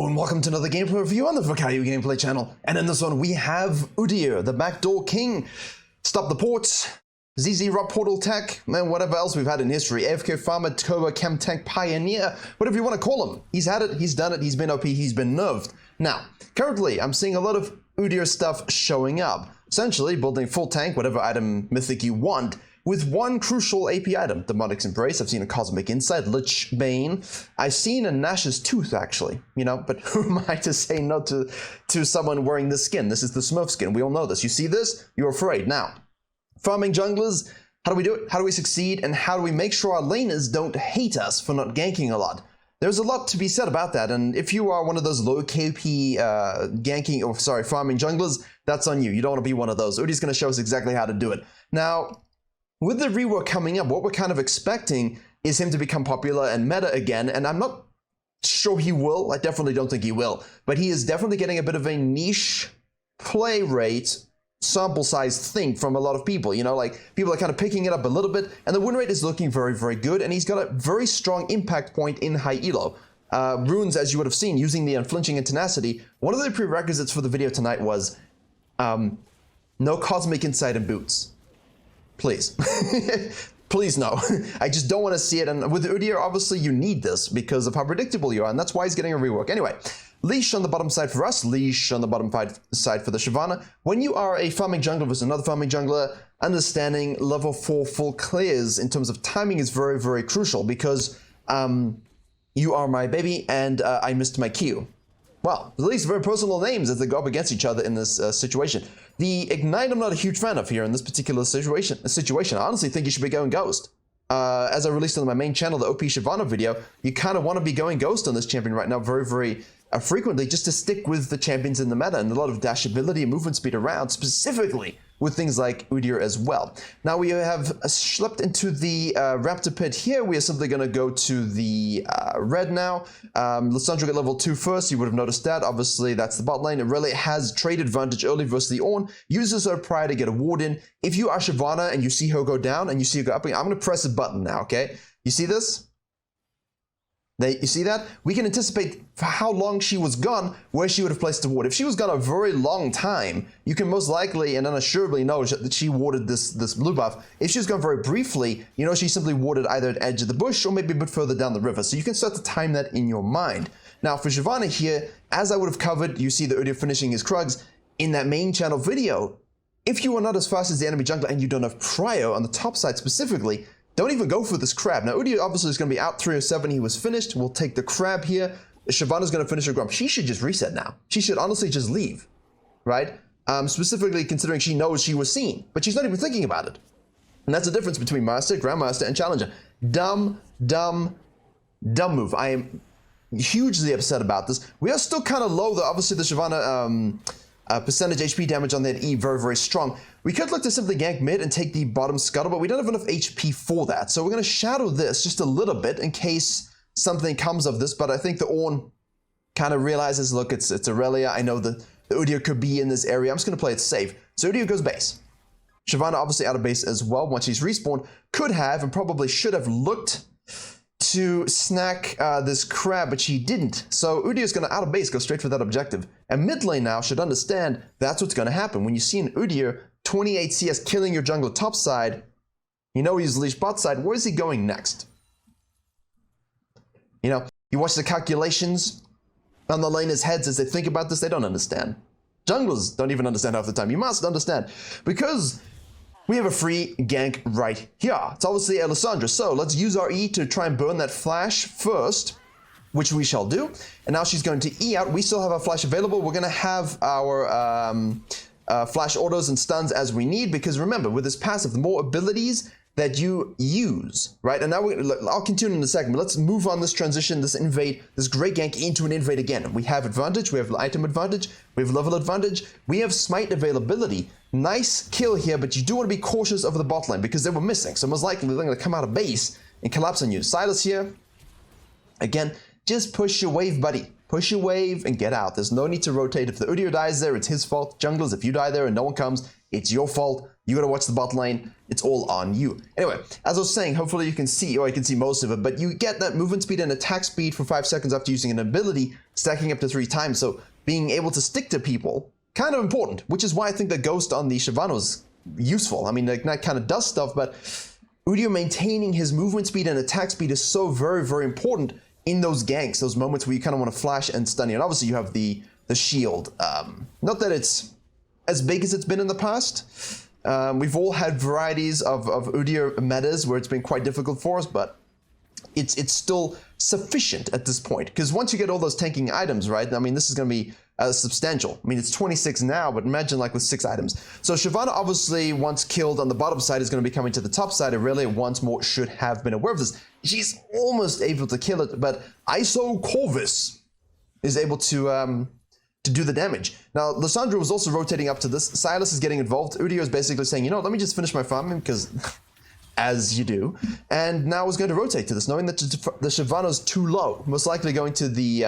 and welcome to another gameplay review on the Virkayu gameplay channel. And in this one we have Udyr, the backdoor king. Stop the ports, ZZ Rob portal tech, and whatever else we've had in history. AFK farmer, turbo chem tank pioneer, whatever you want to call him. He's had it, he's done it, he's been OP, he's been nerfed. Now, currently I'm seeing a lot of Udyr stuff showing up. Essentially building full tank, whatever item mythic you want, with one crucial AP item, Demonics Embrace. I've seen a Cosmic Insight, Lich Bane. I've seen a Nash's Tooth, actually, you know, but who am I to say no to someone wearing this skin? This is the Smurf skin, we all know this. You see this, you're afraid. Now, farming junglers, how do we do it? How do we succeed? And how do we make sure our laners don't hate us for not ganking a lot? There's a lot to be said about that, and if you are one of those low KP farming junglers, that's on you. You don't want to be one of those. Udyr's going to show us exactly how to do it. Now, with the rework coming up, what we're kind of expecting is him to become popular and meta again, and I'm not sure he will. I definitely don't think he will, but he is definitely getting a bit of a niche play rate sample size thing from a lot of people. You know, like, people are kind of picking it up a little bit, and the win rate is looking very, very good, and he's got a very strong impact point in high elo. Runes, as you would have seen, using the unflinching and tenacity. One of the prerequisites for the video tonight was no Cosmic Insight and boots. Please. Please no. I just don't want to see it, and with Udyr, obviously you need this because of how predictable you are, and that's why he's getting a rework. Anyway, leash on the bottom side for us, leash on the bottom side for the Shyvana. When you are a farming jungler versus another farming jungler, understanding level 4 full clears in terms of timing is very, very crucial, because you are my baby and I missed my Q. Well, at least very personal names as they go up against each other in this situation. The Ignite I'm not a huge fan of here in this particular situation. I honestly think you should be going Ghost. As I released on my main channel, the OP Shyvana video, you kind of want to be going Ghost on this champion right now very, very frequently, just to stick with the champions in the meta, and a lot of dash ability and movement speed around, specifically with things like Udyr as well. Now we have schlepped into the Raptor pit here. We are simply going to go to the red now. Lissandra got level 2 first. You would have noticed that. Obviously, that's the bot lane. It really has trade advantage early versus the Ornn. Uses her prior to get a ward in. If you are Shyvana and you see her go down and you see her go up, I'm going to press a button now, okay? You see this? You see that? We can anticipate for how long she was gone, where she would have placed the ward. If she was gone a very long time, you can most likely and unassuredly know that she warded this blue buff. If she was gone very briefly, you know she simply warded either at edge of the bush or maybe a bit further down the river. So you can start to time that in your mind. Now for Shyvana here, as I would have covered, you see the Udyr finishing his Krugs in that main channel video. If you are not as fast as the enemy jungler and you don't have Prio on the top side specifically, don't even go for this crab. Now, Udyr obviously is going to be out 307. He was finished. We'll take the crab here. Shyvana's going to finish her grump. She should just reset now. She should honestly just leave, right? Specifically considering she knows she was seen, but she's not even thinking about it. And that's the difference between Master, Grandmaster, and Challenger. Dumb move. I am hugely upset about this. We are still kind of low, though. Obviously, the Shyvana percentage HP damage on that E very, very strong. We could look to simply gank mid and take the bottom scuttle, but we don't have enough HP for that. So we're going to shadow this just a little bit in case something comes of this, but I think the Ornn kind of realizes, look, it's Aurelia. I know the Udyr could be in this area. I'm just going to play it safe. So Udyr goes base. Shyvana obviously out of base as well once she's respawned. Could have and probably should have looked to snack this crab, but she didn't. So Udyr is going to out of base go straight for that objective. And mid lane now should understand that's what's going to happen. When you see an Udyr 28 CS killing your jungler top side, you know he's leash bot side. Where is he going next? You know, you watch the calculations on the laners' heads as they think about this. They don't understand. Junglers don't even understand half the time. You must understand, because we have a free gank right here. It's obviously a Lissandra. So let's use our E to try and burn that flash first, which we shall do. And now she's going to E out. We still have our flash available. We're going to have our flash autos and stuns as we need, because remember, with this passive, the more abilities that you use, right? And now I'll continue in a second, but let's move on this transition, this invade, this great gank into an invade again. We have advantage, we have item advantage, we have level advantage, we have smite availability. Nice kill here, but you do want to be cautious over the bot lane because they were missing. So most likely they're going to come out of base and collapse on you. Silas here, again, just push your wave, buddy. Push your wave and get out. There's no need to rotate. If the Udyr dies there, it's his fault. Junglers, if you die there and no one comes, it's your fault. You gotta watch the bot lane. It's all on you. Anyway, as I was saying, hopefully you can see, or you can see most of it, but you get that movement speed and attack speed for 5 seconds after using an ability, stacking up to 3 times. So being able to stick to people, kind of important, which is why I think the Ghost on the Shyvana is useful. I mean, that kind of does stuff, but Udyr maintaining his movement speed and attack speed is so very, very important in those ganks, those moments where you kind of want to flash and stun you. And obviously you have the shield. Not that it's as big as it's been in the past. We've all had varieties of Udyr metas where it's been quite difficult for us, but it's still sufficient at this point. Because once you get all those tanking items, right? I mean, this is going to be substantial. I mean, it's 26 now, but imagine like with 6 items. So Shyvana obviously, once killed on the bottom side, is going to be coming to the top side. Irelia once more should have been aware of this. She's almost able to kill it, but ISO Corvus is able to do the damage. Now, Lissandra was also rotating up to this. Silas is getting involved. Udyr is basically saying, you know, let me just finish my farming, because as you do. And now is going to rotate to this, knowing that the Shyvana is too low. Most likely going to the,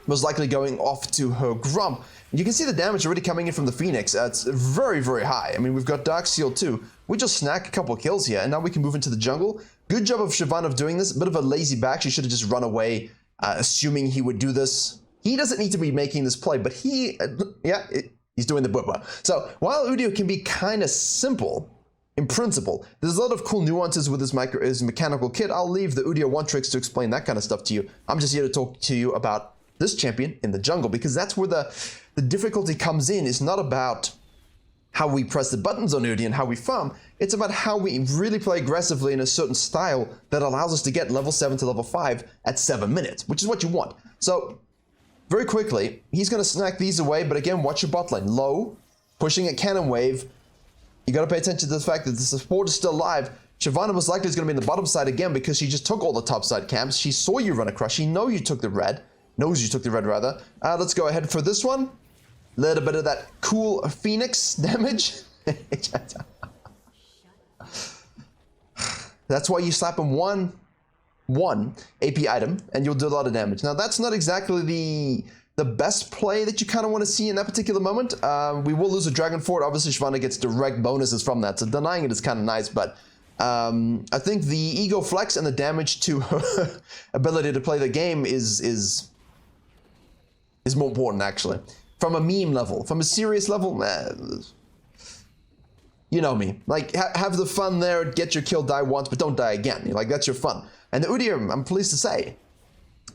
most likely going off to her Grump. You can see the damage already coming in from the Phoenix. It's very, very high. I mean, we've got Dark Seal too. We just snack a couple of kills here, and now we can move into the jungle. Good job of Shyvana of doing this. A bit of a lazy back. She should have just run away, assuming he would do this. He doesn't need to be making this play, but he's doing the bubba. So while Udyr can be kind of simple in principle, there's a lot of cool nuances with his mechanical kit. I'll leave the Udyr one tricks to explain that kind of stuff to you. I'm just here to talk to you about this champion in the jungle, because that's where the difficulty comes in. It's not about how we press the buttons on Udyr and how we farm. It's about how we really play aggressively in a certain style that allows us to get level 7 to level 5 at 7 minutes, which is what you want. So very quickly, he's going to snack these away, but again, watch your bot lane. Low, pushing a cannon wave. You got to pay attention to the fact that the support is still alive. Shyvana most likely is going to be in the bottom side again, because she just took all the top side camps. She saw you run across. She knows you took the red rather. Let's go ahead for this one. A little bit of that cool Phoenix damage. That's why you slap him one AP item, and you'll do a lot of damage. Now, that's not exactly the best play that you kind of want to see in that particular moment. We will lose a Dragon Fort. Obviously, Shyvana gets direct bonuses from that, so denying it is kind of nice, but I think the ego flex and the damage to her ability to play the game is more important, actually. From a meme level, from a serious level, you know me. Like, have the fun there, get your kill, die once, but don't die again. Like, that's your fun. And the Udyr, I'm pleased to say,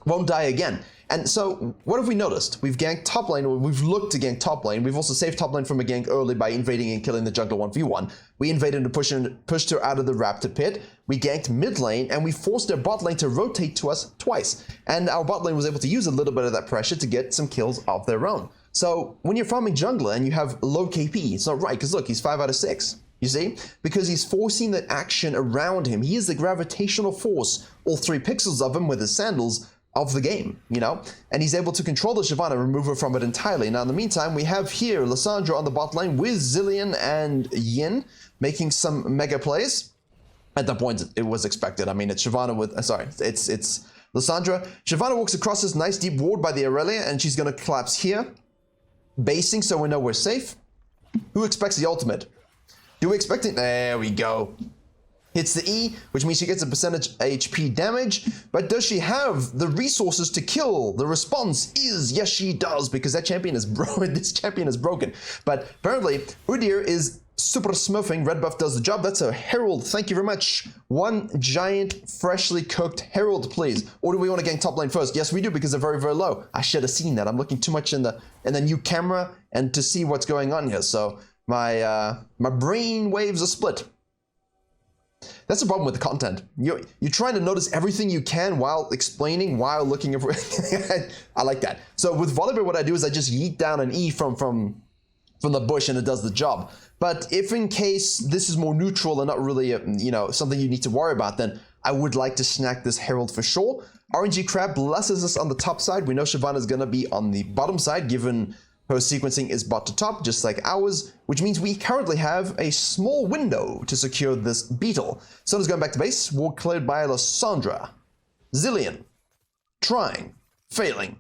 won't die again. And so, what have we noticed? We've ganked top lane, or we've looked to gank top lane. We've also saved top lane from a gank early by invading and killing the jungler 1v1. We invaded and pushed her out of the Raptor pit. We ganked mid lane, and we forced their bot lane to rotate to us twice. And our bot lane was able to use a little bit of that pressure to get some kills of their own. So, when you're farming jungler and you have low KP, it's not right, because look, he's 5 out of 6. You see? Because he's forcing the action around him. He is the gravitational force, all 3 pixels of him with his sandals, of the game, you know? And he's able to control the Shyvana, remove her from it entirely. Now, in the meantime, we have here Lissandra on the bot lane with Zilean and Yin making some mega plays. At that point, it was expected. I mean, it's Shyvana with... it's Lissandra. Shyvana walks across this nice deep ward by the Aurelia, and she's going to collapse here. Basing, so we know we're safe. Who expects the ultimate? Do we expect it? There we go. Hits the E, which means she gets a percentage HP damage, but does she have the resources to kill? The response is yes, she does, because that champion is broken. This champion is broken. But apparently, Udyr is super smurfing. Red buff does the job. That's a herald. Thank you very much. One giant, freshly cooked herald, please. Or do we want to gank top lane first? Yes, we do, because they're very, very low. I should have seen that. I'm looking too much in the new camera and to see what's going on here. So my brain waves are split. That's the problem with the content. You're trying to notice everything you can while explaining, while looking at... I like that. So with volleyball, what I do is I just yeet down an E from the bush, and it does the job. But if in case this is more neutral and not really something you need to worry about, then I would like to snack this herald for sure. RNG Crab blesses us on the top side. We know Shyvana is going to be on the bottom side, given her sequencing is bot to top, just like ours, which means we currently have a small window to secure this beetle. Sona's going back to base. Ward cleared by Lissandra. Zilean. Trying. Failing.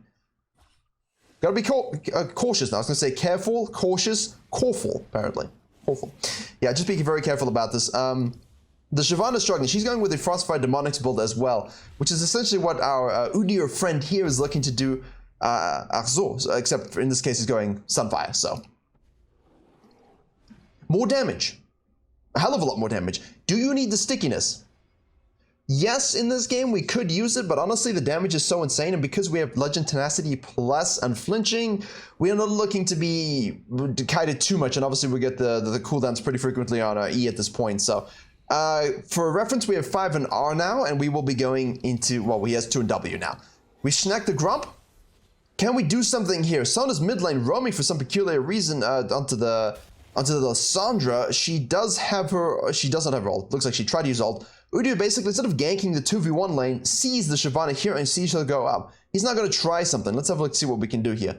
Gotta be cautious now. I was going to say careful, cautious, careful, apparently. Awful. Yeah, just be very careful about this. The Shyvana is struggling. She's going with the Frostfire Demonics build as well, which is essentially what our Udyr friend here is looking to do. Except in this case, he's going Sunfire, so. More damage. A hell of a lot more damage. Do you need the stickiness? Yes, in this game, we could use it, but honestly, the damage is so insane, and because we have Legend Tenacity plus Unflinching, we are not looking to be kited too much, and obviously we get the cooldowns pretty frequently on E at this point, so. For reference, we have 5 in R now, and we will be going into, well, he has 2 in W now. We snack the Grump. Can we do something here? Sona's mid lane roaming for some peculiar reason onto the Lissandra. She does have her, she does not have her ult. Looks like she tried to use ult. Udyr basically, instead of ganking the 2v1 lane, sees the Shyvana here and sees her go up. He's not going to try something. Let's have a look, see what we can do here.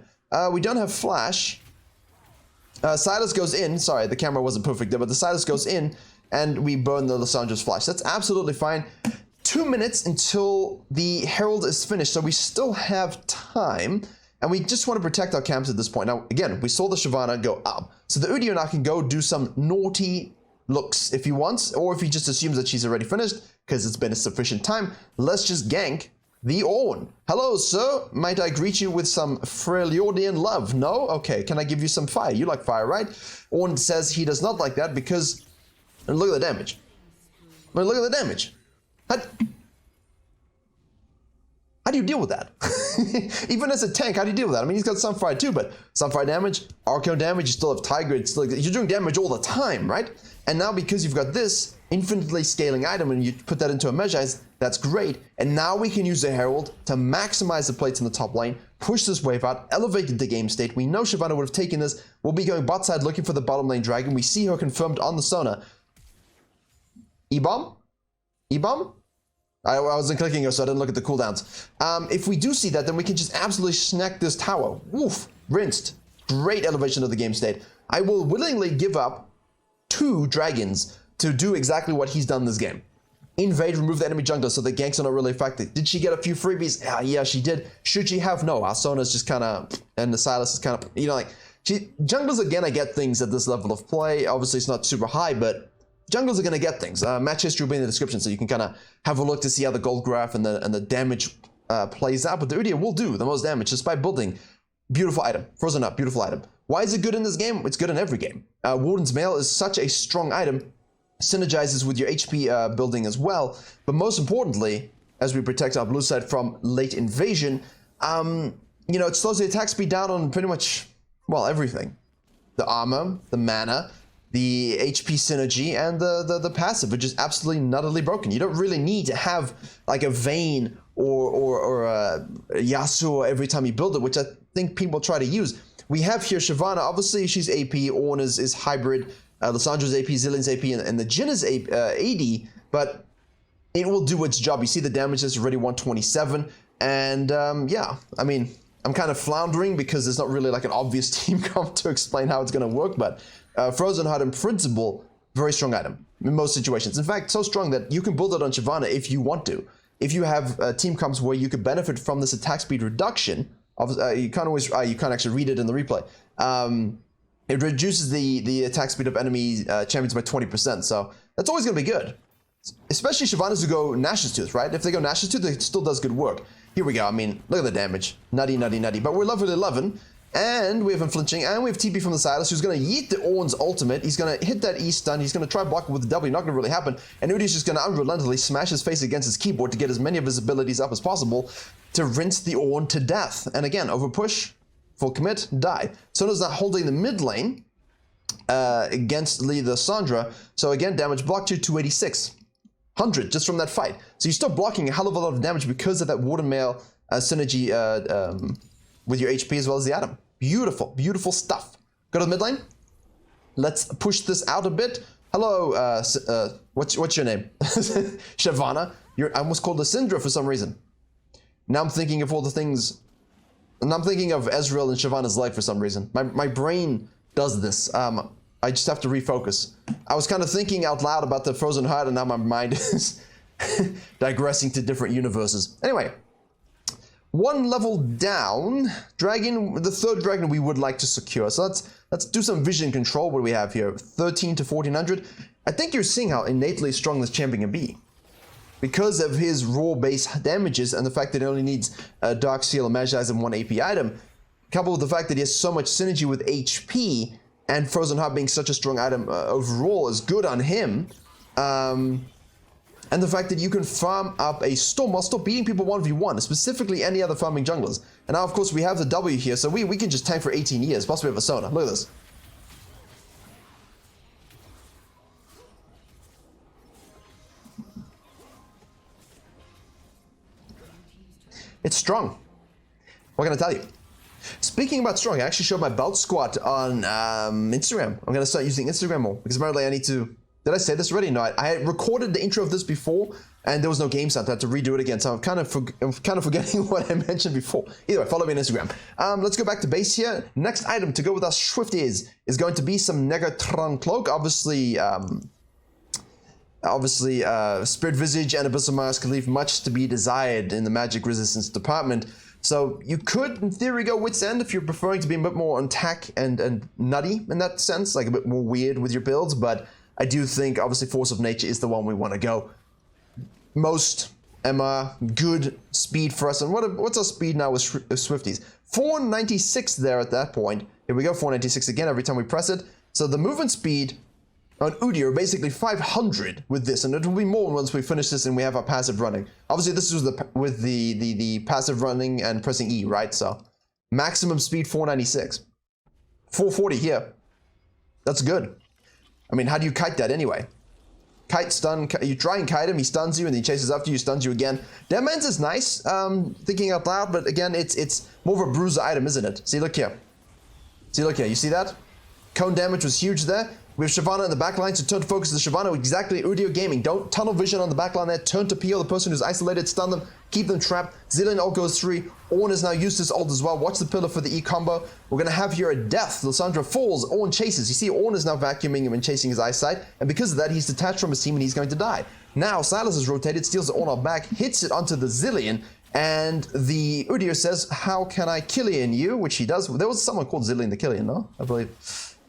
We don't have flash. Silas goes in. Sorry, the camera wasn't perfect there, but the Silas goes in, and we burn the Lissandra's flash. That's absolutely fine. 2 minutes until the Herald is finished, so we still have time, and we just want to protect our camps at this point. Now, again, we saw the Shyvana go up, so the Udyr now can go do some naughty looks if he wants, or if he just assumes that she's already finished, because it's been a sufficient time. Let's just gank the Ornn. Hello, sir. Might I greet you with some Freljordian love? No? Okay, can I give you some fire? You like fire, right? Ornn says he does not like that because... And look at the damage. I mean, look at the damage. How do you deal with that? Even as a tank, how do you deal with that? I mean, he's got Sunfire too, but Sunfire damage, Arcane damage, you still have Tiger. It's like you're doing damage all the time, right? And now because you've got this infinitely scaling item and you put that into a measure, that's great. And now we can use the Herald to maximize the plates in the top lane, push this wave out, elevate the game state. We know Shyvana would have taken this. We'll be going bot side looking for the bottom lane dragon. We see her confirmed on the Sona. E-bomb? E-bomb? I wasn't clicking her, so I didn't look at the cooldowns. If we do see that, then we can just absolutely snack this tower. Woof. Rinsed. Great elevation of the game state. I will willingly give up 2 dragons to do exactly what he's done this game. Invade, remove the enemy jungler so the ganks are not really effective. Did she get a few freebies? Yeah, she did. Should she have? No. Our Sona's just kind of, and the Silas is kind of, you know, like, junglers are gonna get things at this level of play. Obviously, it's not super high, but junglers are going to get things. Match history will be in the description, so you can kind of have a look to see how the gold graph and the damage plays out. But the Udyr will do the most damage just by building. Beautiful item. Frozen up. Beautiful item. Why is it good in this game? It's good in every game. Warden's Mail is such a strong item. Synergizes with your HP building as well. But most importantly, as we protect our blue side from late invasion, you know, it slows the attack speed down on pretty much, well, everything. The armor, the mana, the HP synergy, and the passive, which is absolutely nuttily broken. You don't really need to have like a Vayne or a Yasuo every time you build it, which I think people try to use. We have here Shyvana, obviously she's AP, Ornn is hybrid, Lissandra's AP, Zillion's AP, and the Jhin is AD, but it will do its job. You see the damage is already 127, and yeah, I mean, I'm kind of floundering because there's not really like an obvious team comp to explain how it's going to work, but Frozen Heart in principle, very strong item in most situations. In fact, so strong that you can build it on Shyvana if you want to. If you have team comps where you could benefit from this attack speed reduction, you can't always, you can't actually read it in the replay. It reduces the attack speed of enemy champions by 20%, so that's always going to be good. Especially Shyvanas who go Nash's Tooth, right? If they go Nash's Tooth, it still does good work. Here we go. I mean, look at the damage. Nutty, nutty, nutty. But we're level 11. And we have Unflinching, and we have TP from the Silas, who's going to yeet the Ornn's ultimate. He's going to hit that E stun. He's going to try block it with the W. Not going to really happen. And Udyr's just going to unrelentingly smash his face against his keyboard to get as many of his abilities up as possible to rinse the Ornn to death. And again, over push, full commit, die. Sona's not holding the mid lane against the Lissandra. So again, damage block to 286. 100 just from that fight. So you're still blocking a hell of a lot of damage because of that Warden Mail synergy with your HP as well as the item. Beautiful, beautiful stuff. Go to the mid lane. Let's push this out a bit. Hello, what's your name? Shyvana. I almost called her Syndra for some reason. Now I'm thinking of all the things, and I'm thinking of Ezreal and Shyvana's life for some reason. My brain does this. I just have to refocus. I was kind of thinking out loud about the Frozen Heart, and now my mind is digressing to different universes. Anyway, one level down, dragon, the third dragon we would like to secure. So let's do some vision control. What do we have here? 13 to 1400. I think you're seeing how innately strong this champion can be. Because of his raw base damages and the fact that he only needs a Dark Seal, a Magize, and one AP item, coupled with the fact that he has so much synergy with HP, and Frozen Heart being such a strong item overall is good on him. And the fact that you can farm up a Storm while still beating people 1v1, specifically any other farming junglers. And now, of course, we have the W here, so we can just tank for 18 years, plus we have a Sona. Look at this. It's strong. What can I tell you? Speaking about strong, I actually showed my belt squat on Instagram. I'm going to start using Instagram more, because apparently I need to... Did I say this already? No, I had recorded the intro of this before, and there was no game sound. I had to redo it again, so I'm kind of forgetting what I mentioned before. Either way, follow me on Instagram. Let's go back to base here. Next item to go with our Swift is going to be some Negatron Cloak. Obviously, Spirit Visage and Abyssal Mask leave much to be desired in the magic resistance department. So you could, in theory, go Wit's End if you're preferring to be a bit more on tack and nutty in that sense, like a bit more weird with your builds, but I do think, obviously, Force of Nature is the one we want to go. Most MR, good speed for us. And what's our speed now with Swifties? 496 there at that point. Here we go, 496 again every time we press it. So the movement speed on Udyr, basically 500 with this, and it will be more once we finish this and we have our passive running. Obviously, this is with the passive running and pressing E, right? So maximum speed 496. 440 here. That's good. I mean, how do you kite that anyway? Kite, stun, you try and kite him, he stuns you, and then he chases after you, stuns you again. Deadman's is nice, thinking out loud, but again, it's more of a bruiser item, isn't it? See, look here. See, look here, you see that? Cone damage was huge there. We have Shyvana in the backline, so turn to focus the Shyvana, exactly Udyr Gaming. Don't tunnel vision on the backline there, turn to PO the person who's isolated, stun them, keep them trapped. Zilean ult goes 3, Ornn has now used his ult as well. Watch the pillar for the E combo. We're going to have here a death. Lissandra falls, Ornn chases. You see Ornn is now vacuuming him and chasing his eyesight, and because of that, he's detached from his team and he's going to die. Now, Silas is rotated, steals the Ornn out back, hits it onto the Zilean, and the Udyr says, how can I Killian you? Which he does. There was someone called Zilean the Killian, no? I believe.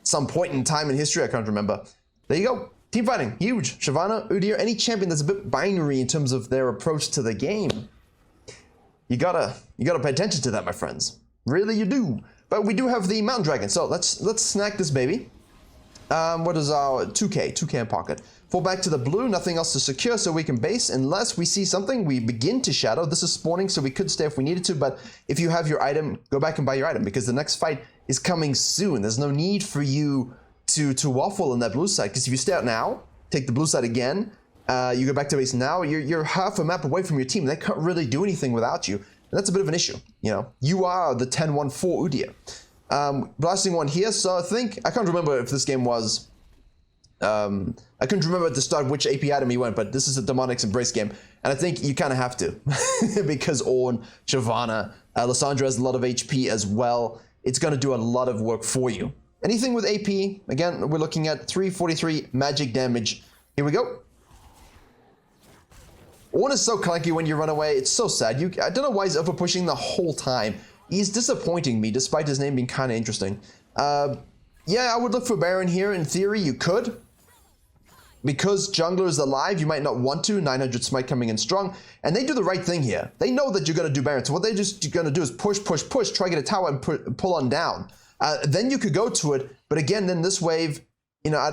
Some point in time in history, I can't remember. There you go. Team fighting, huge. Shyvana, Udyr, any champion that's a bit binary in terms of their approach to the game. You gotta pay attention to that, my friends. Really, you do. But we do have the Mountain Dragon, so let's snack this baby. What is our 2K in pocket? Fall back to the blue, nothing else to secure, so we can base. Unless we see something, we begin to shadow. This is spawning, so we could stay if we needed to, but if you have your item, go back and buy your item, because the next fight is coming soon. There's no need for you to waffle on that blue side, because if you stay out now, take the blue side again, you go back to base now, you're half a map away from your team. They can't really do anything without you. And that's a bit of an issue, you know. You are the 10-1-4 Udyr. Blasting one here, so I can't remember if this game was, I couldn't remember at the start which AP item he went, but this is a Demonics Embrace game, and I think you kind of have to, because Ornn, Shyvana, Lissandra has a lot of HP as well. It's going to do a lot of work for you. Anything with AP, again, we're looking at 343 magic damage. Here we go. Ornn is so clunky when you run away. It's so sad. I don't know why he's over pushing the whole time. He's disappointing me, despite his name being kind of interesting. Yeah, I would look for Baron here. In theory, you could. Because jungler is alive, you might not want to. 900 smite coming in strong. And they do the right thing here. They know that you're going to do Baron. So what they're just going to do is push, try to get a tower and pull on down. Then you could go to it. But again, then this wave, you know,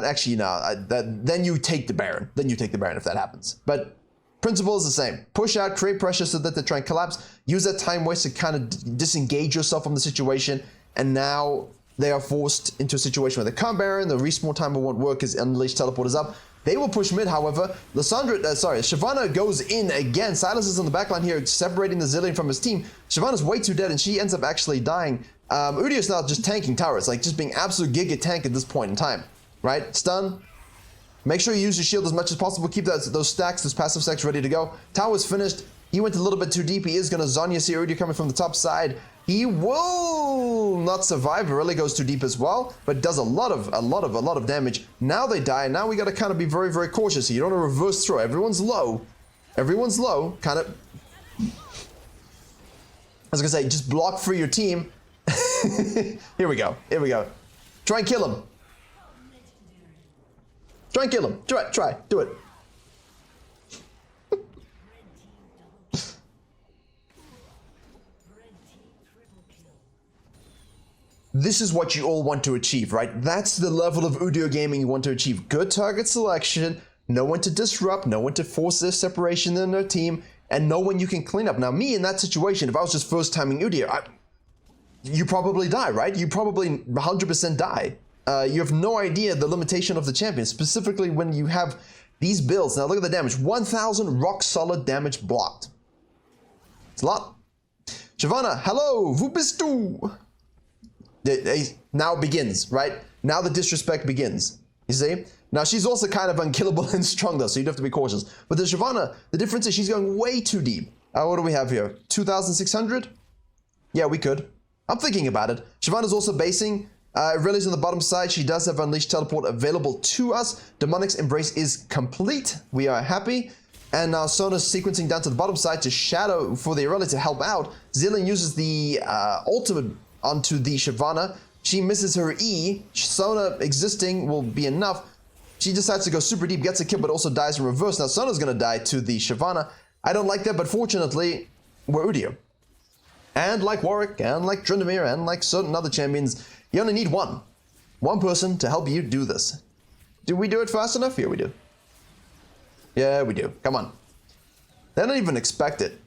then you take the Baron. Then you take the Baron if that happens. But principle is the same. Push out, create pressure so that they try and collapse. Use that time waste to kind of disengage yourself from the situation. And now they are forced into a situation where they can't Baron. The respawn timer won't work because Unleashed Teleport is up. They will push mid, however. Shyvana goes in again. Silas is on the backline here, separating the Zilean from his team. Shyvana's way too dead, and she ends up actually dying. Udyr is now just tanking towers, like just being absolute giga tank at this point in time, right? Stun. Make sure you use your shield as much as possible. Keep those stacks, those passive stacks ready to go. Tower's finished. He went a little bit too deep. He is going to Zonya see Udyr coming from the top side. He will not survive. It really goes too deep as well, but does a lot of damage. Now they die. Now we got to kind of be very, very cautious. You don't want to reverse throw. Everyone's low. Kind of. was gonna say, just block for your team. Here we go. Here we go. Try and kill him. Try and kill him. Try. Do it. This is what you all want to achieve, right? That's the level of Udyr gaming you want to achieve. Good target selection, no one to disrupt, no one to force their separation in their team, and no one you can clean up. Now, me in that situation, if I was just first timing Udyr, you probably die, right? You probably 100% die. You have no idea the limitation of the champion, specifically when you have these builds. Now look at the damage, 1,000 rock solid damage blocked. It's a lot. Shyvana, hello, wo bist du? Now it begins, right? Now the disrespect begins. You see? Now she's also kind of unkillable and strong though, so you'd have to be cautious. But the Shyvana, the difference is she's going way too deep. What do we have here? 2,600? Yeah, we could. I'm thinking about it. Shyvana's also basing. Reli's on the bottom side. She does have Unleashed Teleport available to us. Demonic's Embrace is complete. We are happy. And now Sona's sequencing down to the bottom side to Shadow for the Reli to help out. Zilean uses the ultimate onto the Shyvana. She misses her E. Sona existing will be enough. She decides to go super deep, gets a kill, but also dies in reverse. Now Sona's gonna die to the Shyvana. I don't like that, but fortunately, we're Udyr. And like Warwick, and like Tryndamere, and like certain other champions, you only need one person to help you do this. Do we do it fast enough? Yeah, we do. Yeah, we do. Come on. They don't even expect it.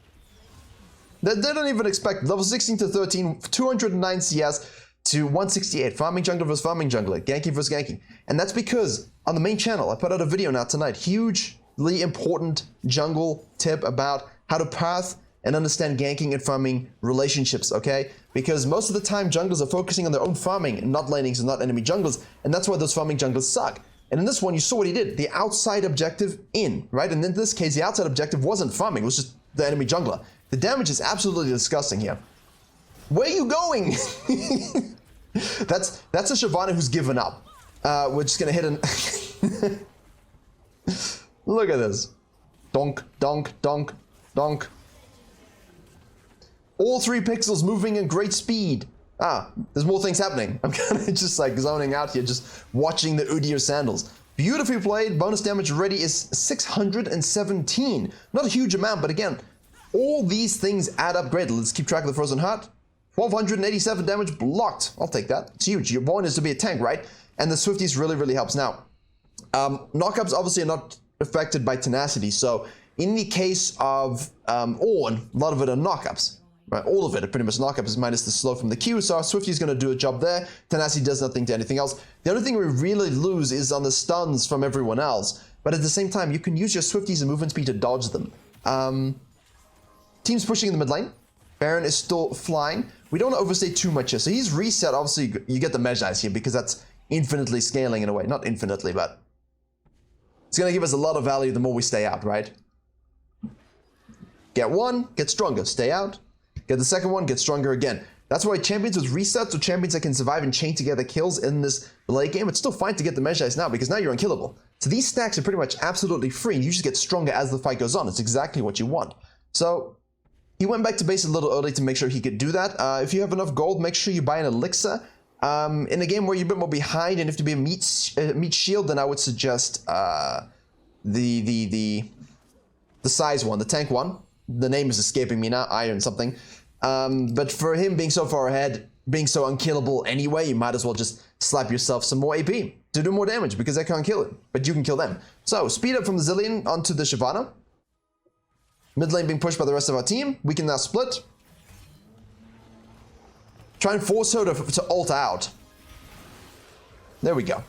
They don't even expect level 16 to 13, 209 CS to 168. Farming jungler versus farming jungler, ganking versus ganking. And that's because on the main channel, I put out a video now tonight, hugely important jungle tip about how to path and understand ganking and farming relationships, okay? Because most of the time junglers are focusing on their own farming, not lanings and not enemy junglers, and that's why those farming junglers suck. And in this one, you saw what he did, the outside objective in, right? And in this case, the outside objective wasn't farming, it was just the enemy jungler. The damage is absolutely disgusting here. Where are you going? That's a Shyvana who's given up. We're just gonna hit an... Look at this. Donk, donk, donk, donk. All 3 pixels moving at great speed. There's more things happening. I'm kind of just like zoning out here, just watching the Udyr sandals. Beautifully played. Bonus damage already is 617. Not a huge amount, but again, all these things add up great. Let's keep track of the Frozen Heart. 1,287 damage blocked. I'll take that. It's huge. Your point is to be a tank, right? And the Swifties really helps. Now, knockups obviously are not affected by tenacity. So in the case of Ornn, a lot of it are knockups. Right, all of it are pretty much knockups minus the slow from the Q, so our Swifty's going to do a job there. Tenacity does nothing to anything else. The only thing we really lose is on the stuns from everyone else, but at the same time, you can use your Swifties and movement speed to dodge them. Team's pushing in the mid lane. Baron is still flying. We don't want to overstay too much here, so he's reset. Obviously, you get the Mejais here because that's infinitely scaling in a way. Not infinitely, but it's going to give us a lot of value the more we stay out, right? Get one, get stronger, stay out. Get the second one, get stronger again. That's why champions with resets or champions that can survive and chain together kills in this late game, it's still fine to get the Mejais now because now you're unkillable. So these stacks are pretty much absolutely free and you just get stronger as the fight goes on. It's exactly what you want. So he went back to base a little early to make sure he could do that. If you have enough gold, make sure you buy an elixir. In a game where you're a bit more behind and if to be a meat shield, then I would suggest the size one, the tank one. The name is escaping me now, Iron something. But for him being so far ahead, being so unkillable anyway, you might as well just slap yourself some more AP to do more damage because they can't kill it, but you can kill them. So speed up from the Zilean onto the Shyvana. Mid lane being pushed by the rest of our team. We can now split. Try and force her to ult out. There we go.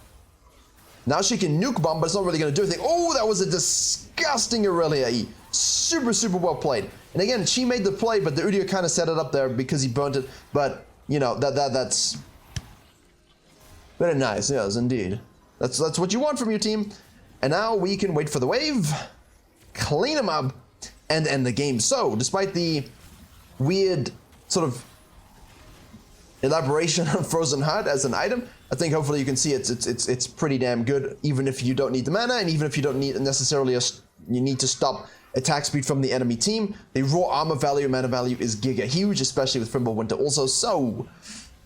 Now she can nuke bomb, but it's not really going to do anything. Oh, that was a disgusting Aurelia E. Super well played. And again, she made the play, but the Udyr kind of set it up there because he burnt it. But, you know, that's very nice. Yes, indeed. That's what you want from your team. And now we can wait for the wave, clean them up, and end the game. So, despite the weird sort of elaboration on Frozen Heart as an item, I think hopefully you can see it's pretty damn good, even if you don't need the mana, and even if you don't need necessarily you need to stop attack speed from the enemy team. The raw armor value, mana value is giga huge, especially with Fimbulwinter also. So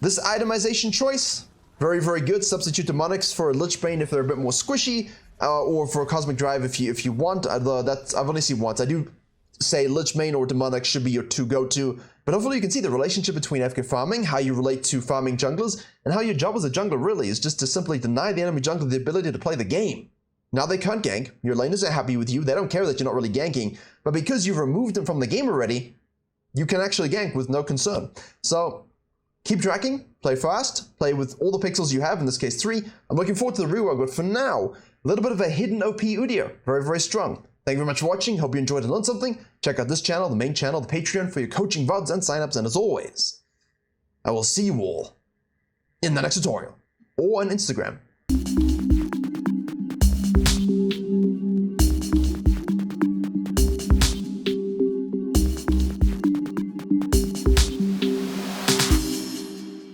this itemization choice, very, very good. Substitute Demonics for a Lichbane if they're a bit more squishy, or for a Cosmic Drive if you want. Although that's, I've only seen once. I do say Lichbane or Demonics should be your two go-to, but hopefully you can see the relationship between FK farming, how you relate to farming junglers, and how your job as a jungler really is just to simply deny the enemy jungler the ability to play the game. Now they can't gank, your laners are happy with you, they don't care that you're not really ganking, but because you've removed them from the game already, you can actually gank with no concern. So keep tracking, play fast, play with all the pixels you have, in this case 3. I'm looking forward to the rework, but for now, a little bit of a hidden OP Udyr, very, very strong. Thank you very much for watching, hope you enjoyed and learned something. Check out this channel, the main channel, the Patreon for your coaching VODs and signups, and as always, I will see you all in the next tutorial, or on Instagram.